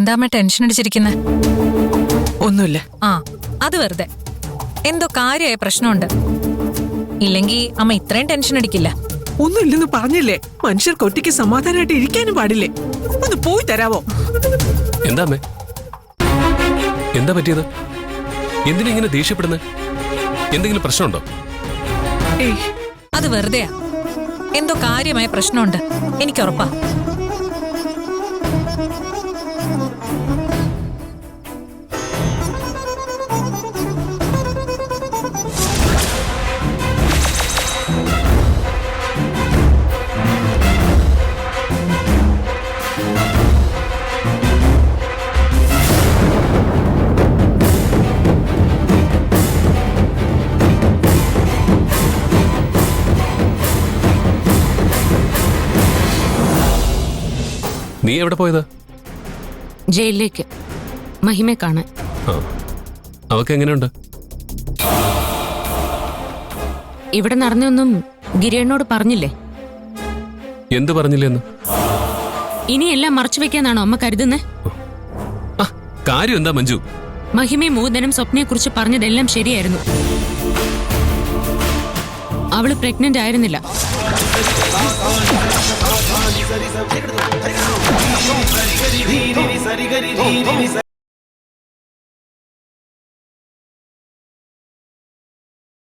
എന്താ അമ്മ ടെൻഷൻ അടിച്ചിരിക്കുന്നെ? ഒന്നുമില്ല. ആ അത് വെറുതെ എന്തോ കാര്യമായ പ്രശ്നമുണ്ട്. ഇല്ലെങ്കി അമ്മ ഇത്രയും ടെൻഷൻ അടിക്കില്ല. ഒന്നുമില്ലെന്ന് പറഞ്ഞില്ലേ? മനുഷ്യർക്ക് ഒറ്റയ്ക്ക് സമാധാനമായിട്ട് ഇരിക്കാനും പാടില്ലേ? ഒന്ന് പോയി തരാവോ? എന്താ അമ്മേ, എന്താ പറ്റിയത്? എന്തിനാ ഇങ്ങനെ ദേഷ്യപ്പെടുന്നത്? എന്തെങ്കിലും പ്രശ്നമുണ്ടോ? ഏയ്, അത് വെറുതെയാ. എന്തോ കാര്യമായ പ്രശ്നമുണ്ട്, എനിക്ക് ഉറപ്പാ. നീ എവിടെ പോയത്? ജയിലിലേക്ക് മഹിമയെ കാണാൻ. അവക്ക് എങ്ങനെയുണ്ട്? ഇവിടെ നടന്നൊന്നും ഗിരിയണ്ണോട് പറഞ്ഞില്ലേ? എന്ത് പറഞ്ഞില്ലെന്ന്? ഇനിയെല്ലാം മറച്ചു വെക്കാനാണോ അമ്മ കരുതുന്നേ? കാര്യം എന്താ മഞ്ജു? മഹിമയും മൂതനും സ്വപ്നയെ കുറിച്ച് പറഞ്ഞതെല്ലാം ശരിയായിരുന്നു. അവള് പ്രഗ്നന്റ് ആയിരുന്നില്ല.